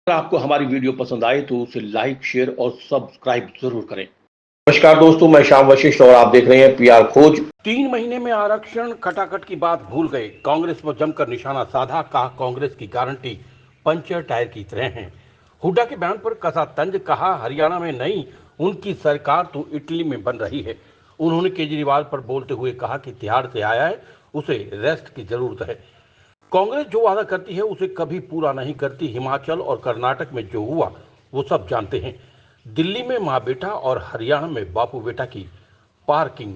अगर आपको हमारी वीडियो पसंद आए तो उसे लाइक, शेयर और सब्सक्राइब जरूर करें। नमस्कार दोस्तों, मैं श्याम वशिष्ठ और आप देख रहे हैं पीआर खोज। 3 महीने में आरक्षण खटाखट की बात भूल गए, कांग्रेस पर जमकर निशाना साधा, कहा कांग्रेस की गारंटी पंचर टायर की तरह है। हुड्डा के बयान पर कसा तंज, कहा हरियाणा में नहीं उनकी सरकार तो इटली में बन रही है। उन्होंने केजरीवाल पर बोलते हुए कहा कि तिहाड़ से आया है, उसे रेस्ट की जरूरत है। कांग्रेस जो वादा करती है उसे कभी पूरा नहीं करती। हिमाचल और कर्नाटक में जो हुआ वो सब जानते हैं। दिल्ली में मां बेटा और हरियाणा में बापू बेटा की पार्किंग।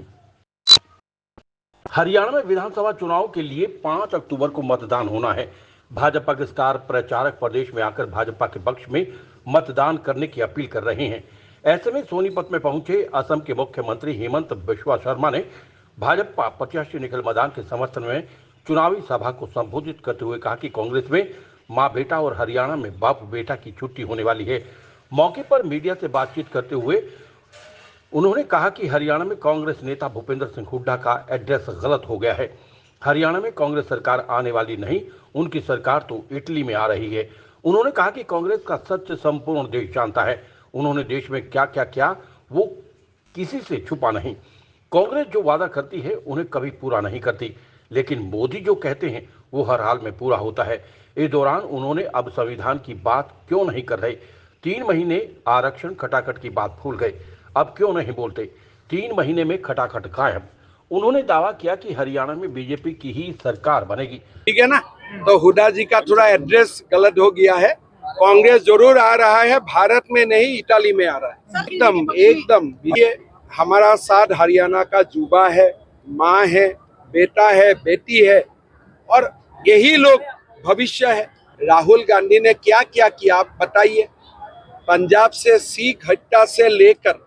हरियाणा में विधानसभा चुनाव के लिए 5 अक्टूबर को मतदान होना है। भाजपा के स्टार प्रचारक प्रदेश में आकर भाजपा के पक्ष में मतदान करने की अपील कर रहे हैं। ऐसे में सोनीपत में पहुंचे असम के मुख्यमंत्री हेमंत बिस्वा शर्मा ने भाजपा प्रत्याशी निखिल मदान के समर्थन में चुनावी सभा को संबोधित करते हुए कहा कि कांग्रेस में मां बेटा और हरियाणा में बाप बेटा की छुट्टी होने वाली है। मौके पर मीडिया से बातचीत करते हुए उन्होंने कहा कि हरियाणा में कांग्रेस नेता भूपेंद्र सिंह हुड्डा का एड्रेस गलत हो गया है। हरियाणा में कांग्रेस सरकार आने वाली नहीं, उनकी सरकार तो इटली में आ रही है। उन्होंने कहा कि कांग्रेस का सच संपूर्ण देश जानता है। उन्होंने देश में क्या क्या किया वो किसी से छुपा नहीं। कांग्रेस जो वादा करती है उन्हें कभी पूरा नहीं करती, लेकिन मोदी जो कहते हैं वो हर हाल में पूरा होता है। इस दौरान उन्होंने अब संविधान की बात क्यों नहीं कर रहे, 3 महीने आरक्षण खटाखट की बात भूल गए, अब क्यों नहीं बोलते, 3 महीने में खटाखट गायब। उन्होंने दावा किया कि हरियाणा में बीजेपी की ही सरकार बनेगी। ठीक है ना, तो हुड्डा जी का थोड़ा एड्रेस गलत हो गया है। कांग्रेस जरूर आ रहा है, भारत में नहीं इटाली में आ रहा है। एकदम एकदम ये हमारा साथ हरियाणा का जुबा है, माँ है, बेटा है, बेटी है और यही लोग भविष्य है। राहुल गांधी ने क्या क्या किया आप बताइए। पंजाब से सिख हत्या से लेकर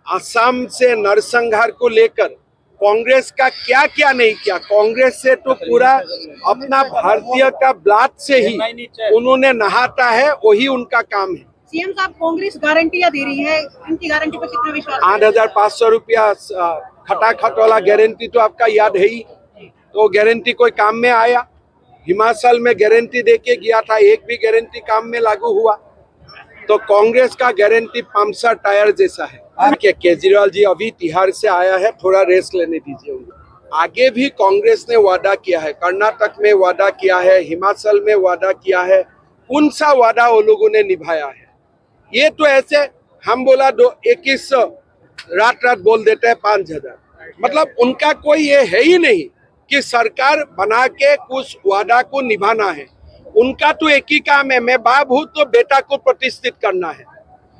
असम से नरसंहार को लेकर कांग्रेस का क्या क्या नहीं किया। कांग्रेस से तो पूरा अपना भारतीय का ब्लड से ही उन्होंने नहाता है, वही उनका काम है। सीएम साहब, कांग्रेस गारंटियां दे रही है, इनकी गारंटी पर कितना विश्वास? 8,500 रुपया खटाखट वाला गारंटी तो आपका याद है ही। तो गारंटी कोई काम में आया? हिमाचल में गारंटी देके गया था, एक भी गारंटी काम में लागू हुआ? तो कांग्रेस का गारंटी पंचर टायर जैसा है। केजरीवाल जी अभी तिहाड़ से आया है, थोड़ा रेस्ट लेने दीजिए उनको। आगे भी कांग्रेस ने वादा किया है, कर्नाटक में वादा किया है, हिमाचल में वादा किया है। कौन सा वादा वो लोगों ने निभाया है? ये तो ऐसे हम बोला 2100 रात रात बोल देते हैं 5,000। मतलब उनका कोई ये है ही नहीं कि सरकार बना के कुछ वादा को निभाना है। उनका तो एक ही काम है, मैं बाप हूं तो बेटा को प्रतिष्ठित करना है,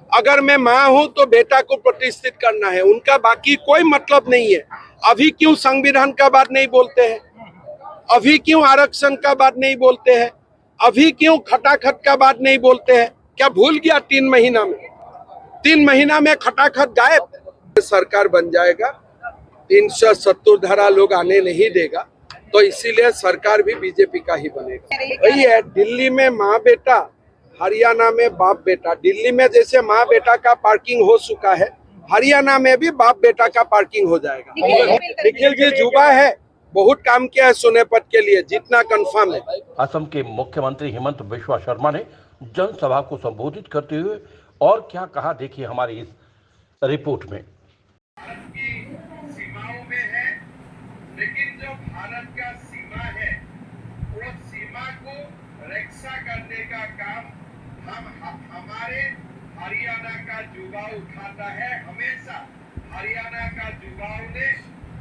अगर मैं माँ हूं तो बेटा को प्रतिष्ठित करना है। उनका बाकी कोई मतलब नहीं है। अभी क्यों संविधान का बात नहीं बोलते हैं? अभी क्यों आरक्षण का बात नहीं बोलते हैं? अभी क्यों खटाखट का बात नहीं बोलते हैं? क्या भूल गया 3 महीना में? 3 महीना में खटाखट गायब। सरकार बन जाएगा, 370 धारा लोग आने नहीं देगा, तो इसीलिए सरकार भी बीजेपी का ही बनेगा। वही है, दिल्ली में माँ बेटा, हरियाणा में बाप बेटा। दिल्ली में जैसे माँ बेटा का पार्किंग हो चुका है, हरियाणा में भी बाप बेटा का पार्किंग हो जाएगा। निखिल जी जुबा है, बहुत काम किया है सोनीपत के लिए, जितना कंफर्म है। असम के मुख्यमंत्री हेमंत बिस्वा शर्मा ने जनसभा को संबोधित करते हुए और क्या कहा, देखिए हमारी इस रिपोर्ट में। सीमाओं में है, लेकिन जो भारत का सीमा है वो सीमा को रक्षा करने का काम हमारे हरियाणा का युवा उठाता है। हमेशा हरियाणा का युवाओं ने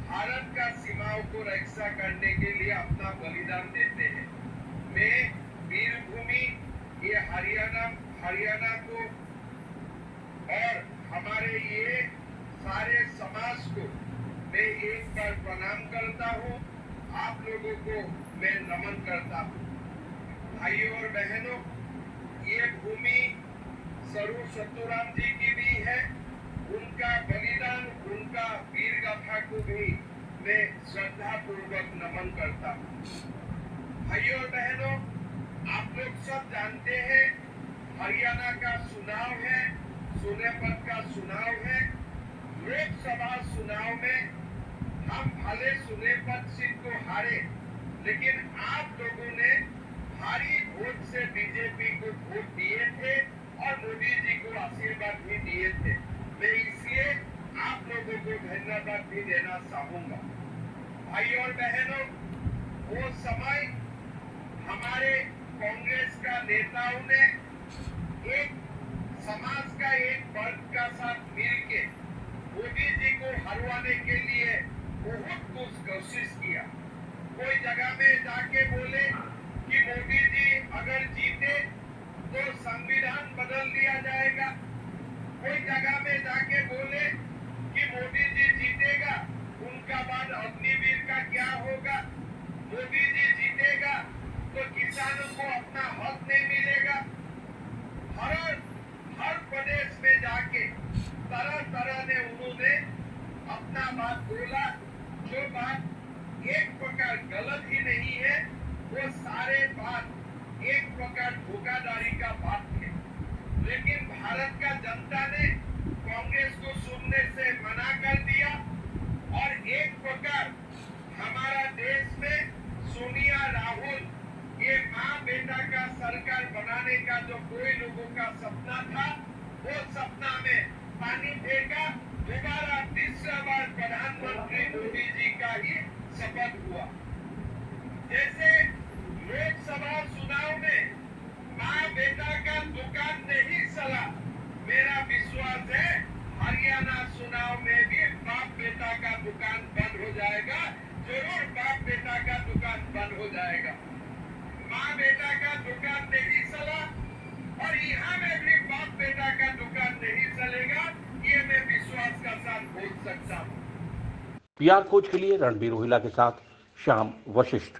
भारत का सीमाओं को रक्षा करने के लिए अपना बलिदान देते हैं। मैं वीरभूमि ये हरियाणा को और हमारे ये सारे समाज को मैं एक बार प्रणाम करता हूँ। आप लोगों को मैं नमन करता हूँ। भाइयों और बहनों, ये भूमि सरू सत्तूराम जी की भी है। उनका बलिदान, उनका वीर गाथा को भी मैं श्रद्धा पूर्वक नमन करता हूँ। भाइयों और बहनों, आप लोग सब जानते हैं हरियाणा का चुनाव है, सोनीपत का चुनाव है। लोकसभा चुनाव में हम भले सोनीपत सीट को हारे, लेकिन आप लोगों ने भारी वोट से बीजेपी को वोट दिए थे और मोदी जी को आशीर्वाद भी दिए थे। मैं इसलिए आप लोगों को धन्यवाद भी देना चाहूंगा। भाई और बहनों, वो समय हमारे कांग्रेस का नेताओं ने एक समाज का एक वर्ग का साथ मिलके मोदी जी को हरवाने के लिए बहुत कुछ कोशिश किया। कोई जगह में जाके बोले कि मोदी जी अगर जीते तो संविधान बदल दिया जाएगा। कोई जगह में जाके बोले कि मोदी जी जीतेगा उनका बाद अग्निवीर का क्या होगा, मोदी जी जीतेगा तो किसानों को अपना हक नहीं मिलेगा। हर प्रदेश में जाके तरह तरह ने उन्होंने अपना बात बोला। जो बात एक प्रकार गलत ही नहीं है, वो सारे बात एक प्रकार धोखाधड़ी का बात है। लेकिन भारत का जनता ने कांग्रेस को सुनने से मना कर दिया और एक प्रकार हमारा देश में सोनिया राहुल ये माँ बेटा का सरकार बनाने का जो कोई लोगों का सपना था, वो सपना में पानी फेंका। दोबारा तीसरा बार प्रधानमंत्री मोदी जी का ही शपथ हुआ। जैसे लोकसभा चुनाव में माँ बेटा का दुकान नहीं चला, मेरा विश्वास है हरियाणा चुनाव में भी बाप बेटा का दुकान बंद हो जाएगा। जरूर बाप बेटा का दुकान बंद हो जाएगा। माँ बेटा का दुकान नहीं चला और यहाँ में भी बाप बेटा का दुकान नहीं चलेगा, ये मैं विश्वास का साथ बोल सकता हूँ। पीआर खोज के लिए रणबीर रोहिला के साथ श्याम वशिष्ठ।